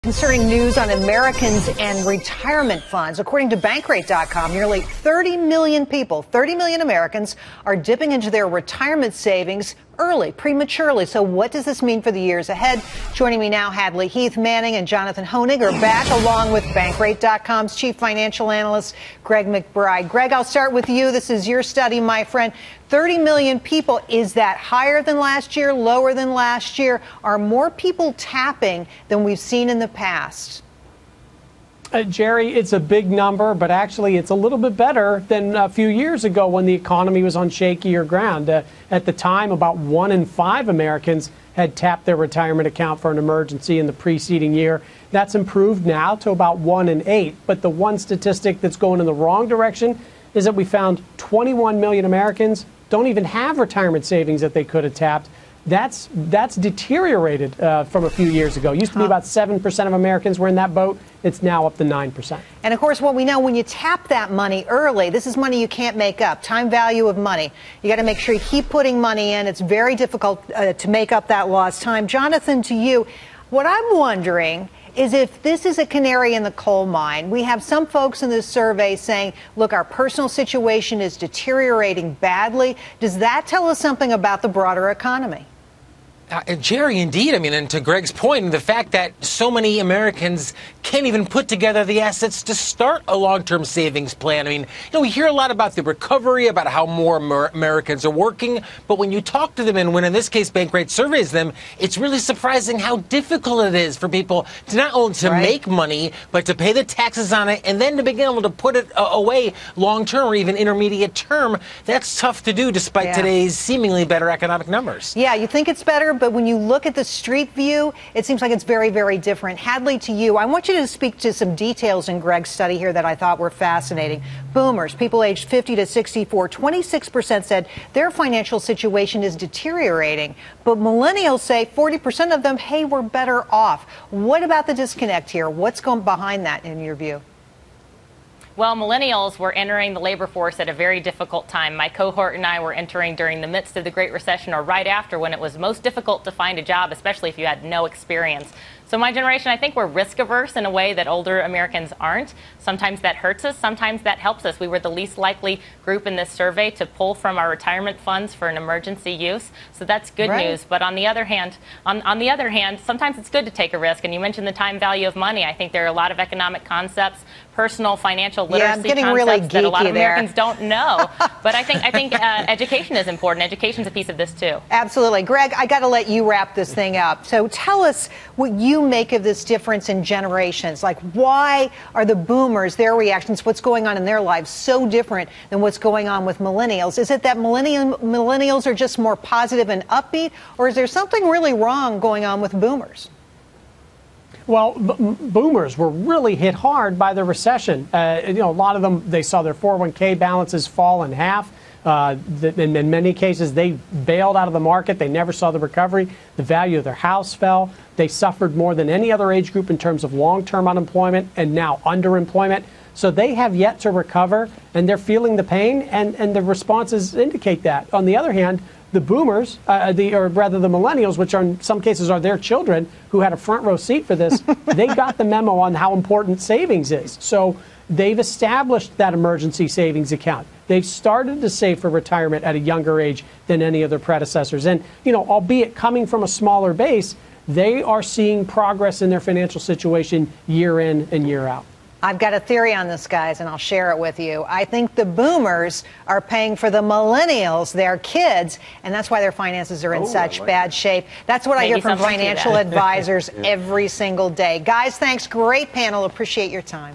Concerning news on Americans and retirement funds. According to Bankrate.com, nearly 30 million people, 30 million Americans are dipping into their retirement savings early, prematurely. So what does this mean for the years ahead? Joining me now, Hadley, Heath, Manning, and Jonathan Hoenig are back, along with Bankrate.com's chief financial analyst, Greg McBride. Greg, I'll start with you. This is your study, my friend. 30 million people. Is that higher than last year, lower than last year? Are more people tapping than we've seen in the past? Gerri, it's a big number, but actually it's a little bit better than a few years ago when the economy was on shakier ground. At the time, about 1 in 5 Americans had tapped their retirement account for an emergency in the preceding year. That's improved now to about 1 in 8. But the one statistic that's going in the wrong direction is that we found 21 million Americans don't even have retirement savings that they could have tapped. That's deteriorated from a few years ago. It used to be about 7% of Americans were in that boat. It's now up to 9%. And of course, what we know, when you tap that money early, this is money you can't make up. Time value of money. You got to make sure you keep putting money in. It's very difficult to make up that lost time. Jonathan, to you, what I'm wondering is if this is a canary in the coal mine. We have some folks in this survey saying, look, our personal situation is deteriorating badly. Does that tell us something about the broader economy? Gerri, indeed. I mean, and to Greg's point, the fact that so many Americans can't even put together the assets to start a long-term savings plan. I mean, we hear a lot about the recovery, about how more Americans are working. But when you talk to them, and when in this case Bankrate surveys them, it's really surprising how difficult it is for people to not only to make money, but to pay the taxes on it, and then to be able to put it away long-term or even intermediate term. That's tough to do despite today's seemingly better economic numbers. Yeah, you think it's better, but when you look at the street view, it seems like it's very, very different. Hadley, to you, I want you to speak to some details in Greg's study here that I thought were fascinating. Boomers, people aged 50 to 64, 26% said their financial situation is deteriorating. But millennials say 40% of them, hey, we're better off. What about the disconnect here? What's going behind that in your view? Well, millennials were entering the labor force at a very difficult time. My cohort and I were entering during the midst of the Great Recession, or right after, when it was most difficult to find a job, especially if you had no experience. So my generation, I think we're risk averse in a way that older Americans aren't. Sometimes that hurts us. Sometimes that helps us. We were the least likely group in this survey to pull from our retirement funds for an emergency use. So that's good news. But on the other hand, sometimes it's good to take a risk. And you mentioned the time value of money. I think there are a lot of economic concepts, personal financial literacy concepts really that a lot of there. Americans don't know. But I think education is important. Education's a piece of this too. Absolutely. Greg, I got to let you wrap this thing up. So tell us what you make of this difference in generations. Like, why are the boomers, their reactions, what's going on in their lives so different than what's going on with millennials? Is it that millennials are just more positive and upbeat, or is there something really wrong going on with boomers? Well, boomers were really hit hard by the recession. A lot of them, they saw their 401k balances fall in half. In many cases, they bailed out of the market. They never saw the recovery. The value of their house fell. They suffered more than any other age group in terms of long-term unemployment and now underemployment. So they have yet to recover, and they're feeling the pain, and the responses indicate that. On the other hand, the boomers, or rather the millennials, which are in some cases are their children who had a front row seat for this, they got the memo on how important savings is. So they've established that emergency savings account. They've started to save for retirement at a younger age than any of their predecessors. And, albeit coming from a smaller base, they are seeing progress in their financial situation year in and year out. I've got a theory on this, guys, and I'll share it with you. I think the boomers are paying for the millennials, their kids, and that's why their finances are in such bad shape. That's what I hear from financial advisors every single day. Guys, thanks. Great panel. Appreciate your time.